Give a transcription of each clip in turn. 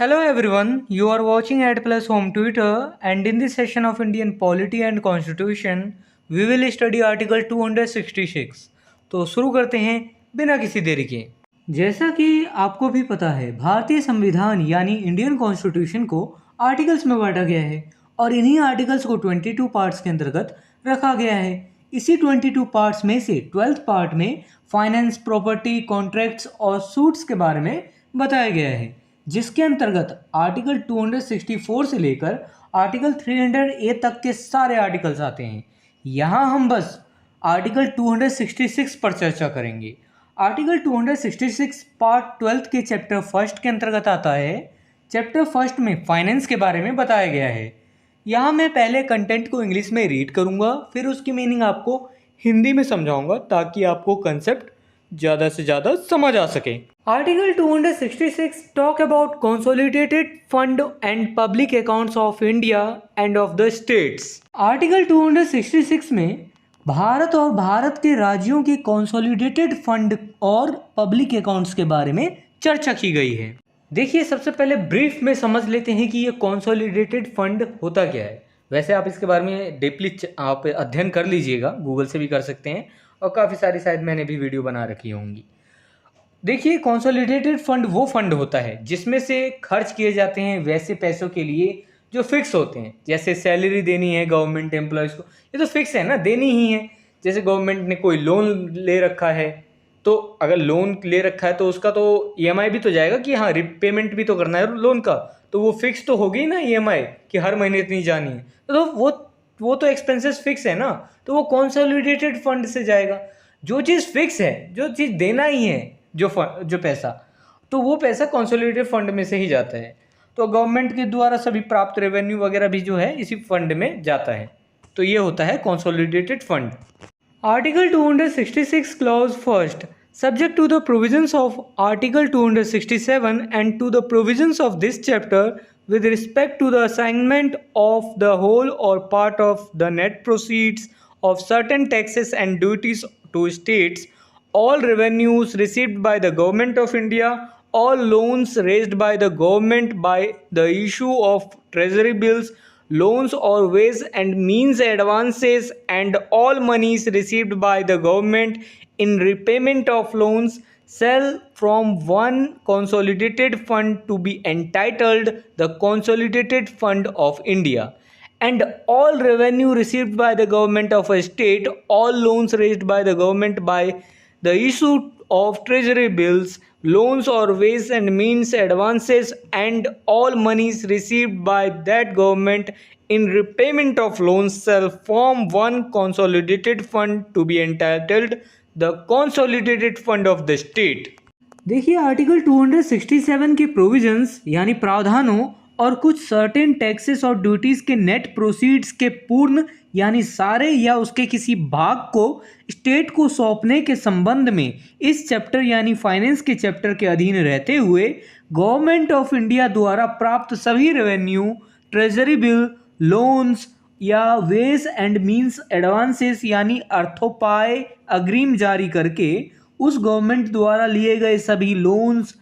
Hello everyone, you are watching at Plus Home Twitter, and in this session of Indian Polity and Constitution, we will study Article 266. तो शुरू करते हैं बिना किसी देरी के। जैसा कि आपको भी पता है, भारतीय संविधान यानी इंडियन कॉन्स्टिट्यूशन को आर्टिकल्स में बांटा गया है और इन्हीं आर्टिकल्स को 22 पार्ट्स के अंतर्गत रखा गया है। इसी 22 पार्ट्स में से 12th पार्ट में फाइनेंस, प्रॉपर्टी, कॉन्ट्रैक्ट्स और सूट्स के बारे में बताया गया है, जिसके अंतर्गत आर्टिकल 264 से लेकर आर्टिकल 300A तक के सारे आर्टिकल्स आते हैं। यहाँ हम बस आर्टिकल 266 पर चर्चा करेंगे। आर्टिकल 266 पार्ट 12 के चैप्टर फर्स्ट के अंतर्गत आता है। चैप्टर फर्स्ट में फाइनेंस के बारे में बताया गया है। यहाँ मैं पहले कंटेंट को इंग्लिश में रीड करूँगा, फिर उसकी मीनिंग आपको हिंदी में समझाऊंगा ताकि आपको कंसेप्ट ज़्यादा से ज़्यादा समझ आ सके। Article 266 talk about consolidated fund and public accounts of India end of the states. Article 266 में भारत और भारत के राज्यों के कंसोलिडेटेड फंड और पब्लिक अकाउंट्स के बारे में चर्चा की गई है। देखिए, सबसे पहले ब्रीफ में समझ लेते हैं कि ये कंसोलिडेटेड फंड होता क्या है। वैसे आप इसके बारे में डीपली आप अध्ययन कर लीजिएगा, गूगल से भी कर सकते हैं और काफ़ी सारी शायद मैंने भी वीडियो बना रखी होंगी। देखिए, कंसोलिडेटेड फंड वो फंड होता है जिसमें से खर्च किए जाते हैं वैसे पैसों के लिए जो फिक्स होते हैं। जैसे सैलरी देनी है गवर्नमेंट एम्प्लॉयज़ को, ये तो फिक्स है ना, देनी ही है। जैसे गवर्नमेंट ने कोई लोन ले रखा है, तो अगर लोन ले रखा है तो उसका तो ईएमआई भी तो जाएगा कि हाँ रिपेमेंट भी तो करना है लोन का, तो वो फिक्स तो होगी ना ईएमआई कि हर महीने इतनी जानी है। तो वो तो एक्सपेंसेस फिक्स है ना, तो वो कंसोलिडेटेड फंड से जाएगा। जो चीज़ फिक्स है, जो चीज़ देना ही है, जो पैसा, तो वो पैसा कंसोलिडेटेड फंड में से ही जाता है। तो गवर्नमेंट के द्वारा सभी प्राप्त रेवेन्यू वगैरह भी जो है इसी फंड में जाता है। तो ये होता है consolidated fund. Article 266 clause first, subject to the provisions of Article 267 and to the provisions of this chapter with respect to the assignment of the whole or part of the net proceeds of certain taxes and duties to states, all revenues received by the Government of India, all loans raised by the government by the issue of treasury bills, loans or ways and means advances, and all monies received by the government in repayment of loans shall from one consolidated fund to be entitled the Consolidated Fund of India, and all revenue received by the government of a state, all loans raised by the government by the issue of treasury bills, loans or ways and means advances, and all monies received by that government in repayment of loans shall form one consolidated fund to be entitled the Consolidated Fund of the State। देखिए, article 267 के provisions यानी प्रावधानों और कुछ certain taxes और duties के net proceeds के पूर्ण यानी सारे या उसके किसी भाग को स्टेट को सौंपने के संबंध में इस चैप्टर यानी फाइनेंस के चैप्टर के अधीन रहते हुए गवर्नमेंट ऑफ इंडिया द्वारा प्राप्त सभी रेवेन्यू, ट्रेजरी बिल, लोन्स या वेज एंड मीन्स एडवांसेस यानी अर्थोपाय अग्रिम जारी करके उस गवर्नमेंट द्वारा लिए गए सभी लोन्स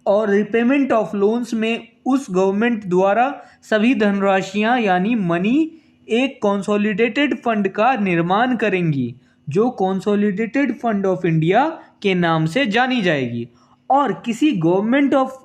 और रिपेमेंट ऑफ लोन्स में उस गवर्नमेंट द्वारा सभी धनराशियां यानी मनी एक कंसोलिडेटेड फंड का निर्माण करेंगी, जो कंसोलिडेटेड फंड ऑफ इंडिया के नाम से जानी जाएगी और किसी गवर्नमेंट ऑफ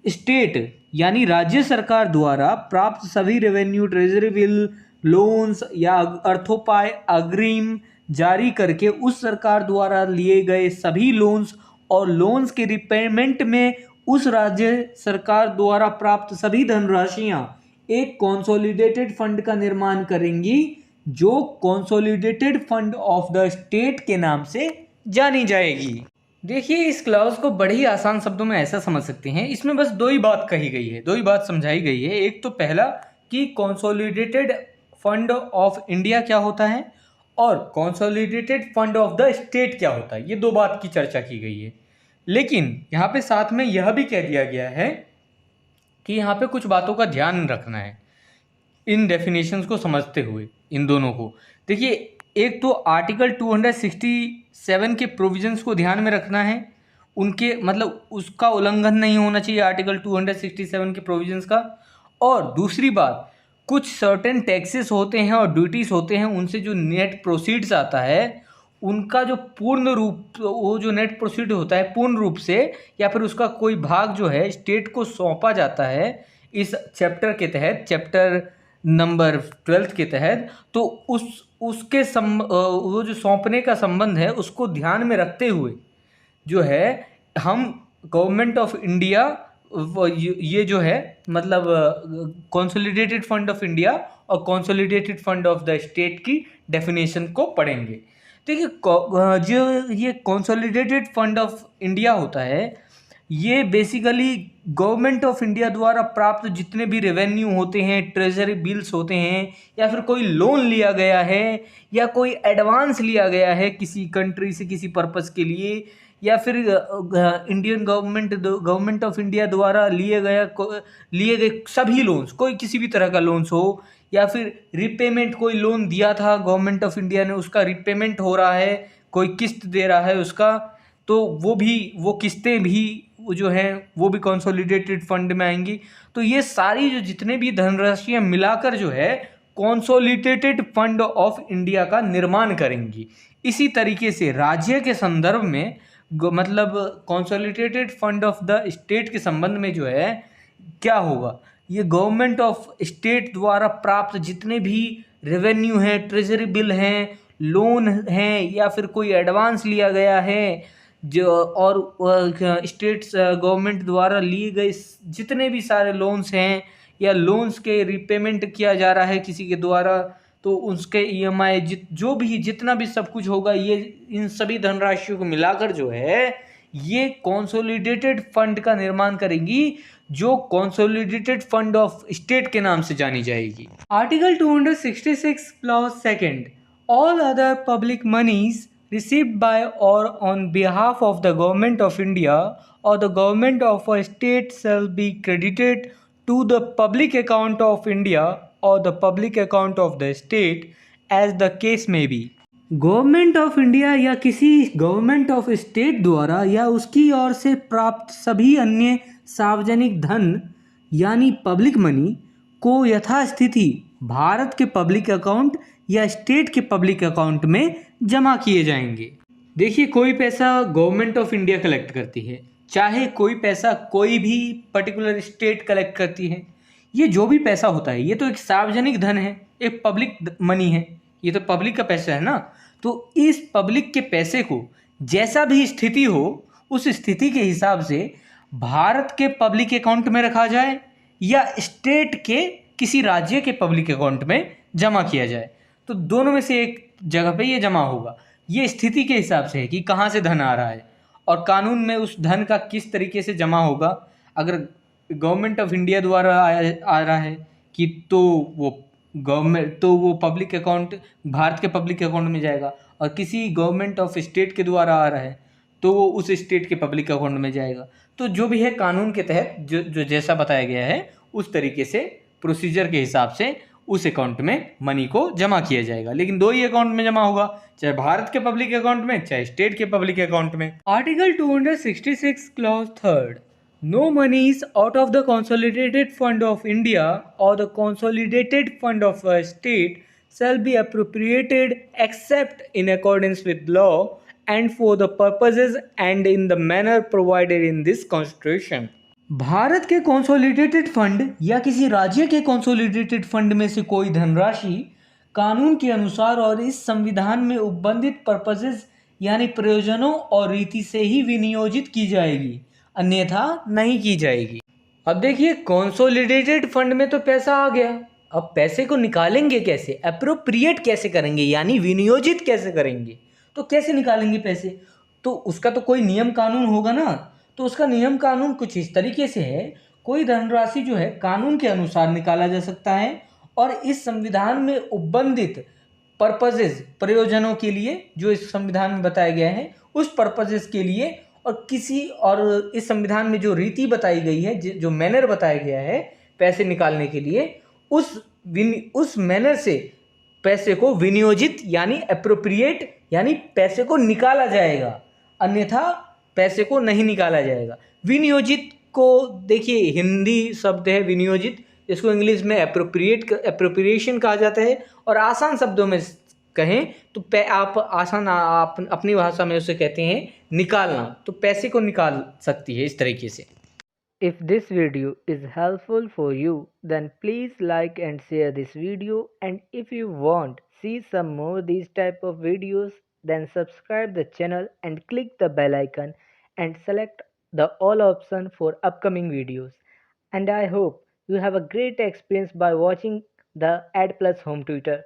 स्टेट यानी राज्य सरकार द्वारा प्राप्त सभी रेवेन्यू, ट्रेजरी बिल, लोन्स या अर्थोपाय अग्रिम जारी करके उस सरकार द्वारा लिए गए सभी लोन्स और लोन्स के रिपेमेंट में उस राज्य सरकार द्वारा प्राप्त सभी धनराशियां एक कंसोलिडेटेड फंड का निर्माण करेंगी, जो consolidated fund of the state के नाम से जानी जाएगी। देखिए, इस क्लॉज को बड़े ही आसान शब्दों में ऐसा समझ सकते हैं, इसमें बस दो ही बात कही गई है, दो ही बात समझाई गई है। एक तो पहला कि कंसोलिडेटेड फंड ऑफ इंडिया क्या होता है और consolidated fund of the state क्या होता है, ये दो बात की चर्चा की गई है। लेकिन यहाँ पे साथ में यह भी कह दिया गया है कि यहाँ पे कुछ बातों का ध्यान रखना है इन डेफिनेशंस को समझते हुए, इन दोनों को। देखिए, एक तो आर्टिकल 267 के प्रोविजंस को ध्यान में रखना है उनके मतलब उसका उल्लंघन नहीं होना चाहिए आर्टिकल 267 के प्रोविजंस का। और दूसरी बात, कुछ सर्टेन टैक्सेस होते हैं और ड्यूटीज़ होते हैं, उनसे जो नेट प्रोसीड्स आता है उनका जो पूर्ण रूप, वो जो नेट प्रोसीड होता है पूर्ण रूप से या फिर उसका कोई भाग जो है स्टेट को सौंपा जाता है इस चैप्टर के तहत, चैप्टर नंबर 12 के तहत। तो उसके वो जो सौंपने का संबंध है उसको ध्यान में रखते हुए जो है हम गवर्नमेंट ऑफ इंडिया ये जो है मतलब कंसोलिडेटेड फंड ऑफ इंडिया और consolidated fund of the state की डेफिनेशन को पढ़ेंगे। देखिए जो ये कंसोलिडेटेड फंड ऑफ इंडिया होता है ये बेसिकली गवर्नमेंट ऑफ इंडिया द्वारा प्राप्त जितने भी रेवेन्यू होते हैं, ट्रेजरी बिल्स होते हैं, या फिर कोई लोन लिया गया है या कोई एडवांस लिया गया है किसी कंट्री से किसी पर्पस के लिए, या फिर इंडियन गवर्नमेंट ऑफ इंडिया द्वारा लिए गए सभी लोन्स, कोई किसी भी तरह का लोन्स हो, या फिर रिपेमेंट, कोई लोन दिया था गवर्नमेंट ऑफ इंडिया ने उसका रिपेमेंट हो रहा है, कोई किस्त दे रहा है उसका, तो वो किस्तें भी वो जो हैं वो भी कंसोलिडेटेड फंड में आएंगी। तो ये सारी जो जितने भी धनराशियाँ मिलाकर जो है कंसोलिडेटेड फंड ऑफ इंडिया का निर्माण करेंगी। इसी तरीके से राज्य के संदर्भ में मतलब consolidated fund of the state के संबंध में जो है क्या होगा, ये गवर्नमेंट ऑफ स्टेट द्वारा प्राप्त जितने भी रेवेन्यू हैं, ट्रेजरी बिल हैं, लोन हैं, या फिर कोई एडवांस लिया गया है जो, और स्टेट्स गवर्नमेंट द्वारा लिए गए जितने भी सारे लोन्स हैं या लोन्स के रिपेमेंट किया जा रहा है किसी के द्वारा, तो उसके ईएमआई जो भी जितना भी सब कुछ होगा, ये इन सभी धनराशियों को मिलाकर जो है ये कंसोलिडेटेड फंड का निर्माण करेंगी जो कंसोलिडेटेड फंड ऑफ स्टेट के नाम से जानी जाएगी। Article 266 clause second, all other public moneys received by or on behalf of the government of India or the government of a state shall be credited to the public account of India or the public account of the state as the case may be। Government of India या किसी government of state द्वारा या उसकी ओर से प्राप्त सभी अन्य सार्वजनिक धन यानी पब्लिक मनी को यथास्थिति भारत के पब्लिक अकाउंट या स्टेट के पब्लिक अकाउंट में जमा किए जाएंगे। देखिए, कोई पैसा गवर्नमेंट ऑफ इंडिया कलेक्ट करती है, चाहे कोई पैसा कोई भी पर्टिकुलर स्टेट कलेक्ट करती है, ये जो भी पैसा होता है ये तो एक सार्वजनिक धन है, एक पब्लिक मनी है, ये तो पब्लिक का पैसा है ना। तो इस पब्लिक के पैसे को जैसा भी स्थिति हो उस स्थिति के हिसाब से भारत के पब्लिक अकाउंट में रखा जाए या स्टेट के किसी राज्य के पब्लिक अकाउंट में जमा किया जाए, तो दोनों में से एक जगह पे ये जमा होगा। ये स्थिति के हिसाब से है कि कहाँ से धन आ रहा है और कानून में उस धन का किस तरीके से जमा होगा। अगर गवर्नमेंट ऑफ इंडिया द्वारा आ रहा है कि तो वो पब्लिक अकाउंट भारत के पब्लिक अकाउंट में जाएगा, और किसी गवर्नमेंट ऑफ स्टेट के द्वारा आ रहा है तो वो उस स्टेट के पब्लिक अकाउंट में जाएगा। तो जो भी है कानून के तहत जो जैसा बताया गया है उस तरीके से प्रोसीजर के हिसाब से उस अकाउंट में मनी को जमा किया जाएगा। लेकिन दो ही अकाउंट में जमा होगा, चाहे भारत के पब्लिक अकाउंट में चाहे स्टेट के पब्लिक अकाउंट में। Article 266 clause third, no moneys out of the consolidated fund of India or the consolidated fund of a state shall be appropriated except in accordance with law and for the purposes and in the manner provided in this constitution। Bharat के consolidated fund या किसी राज्य के consolidated fund में से कोई धनराशि कानून के अनुसार और इस संविधान में उपबंधित पर्पसेस यानी प्रयोजनों और रीति से ही विनियोजित की जाएगी, अन्यथा नहीं की जाएगी। अब देखिए, कंसोलिडेटेड फंड में तो पैसा आ गया, अब पैसे को निकालेंगे कैसे, एप्रोप्रिएट कैसे करेंगे यानी विनियोजित कैसे करेंगे, तो कैसे निकालेंगे पैसे, तो उसका तो कोई नियम कानून होगा ना। तो उसका नियम कानून कुछ इस तरीके से है, कोई धनराशि जो है कानून के अनुसार निकाला जा सकता है और इस संविधान में उपबंधित पर्पसेस प्रयोजनों के लिए जो इस संविधान में बताया गया है उस पर्पसेस के लिए, और इस संविधान में जो रीति बताई गई है, जो मैनर बताया गया है पैसे निकालने के लिए, उस मैनर से पैसे को विनियोजित यानी एप्रोप्रिएट यानी पैसे को निकाला जाएगा, अन्यथा पैसे को नहीं निकाला जाएगा। विनियोजित को देखिए हिंदी शब्द है विनियोजित, इसको इंग्लिश में एप्रोप्रिएशन कहा जाता है, और आसान शब्दों में कहें तो आप अपनी भाषा में उसे कहते हैं निकालना, तो पैसे को निकाल सकती है इस तरीके से। If this video is helpful for you, then please like and share this video, and if you want see some more these type of videos, then subscribe the channel and click the bell icon and select the all option for upcoming videos. And I hope you have a great experience by watching the Ad Plus Home Tutor.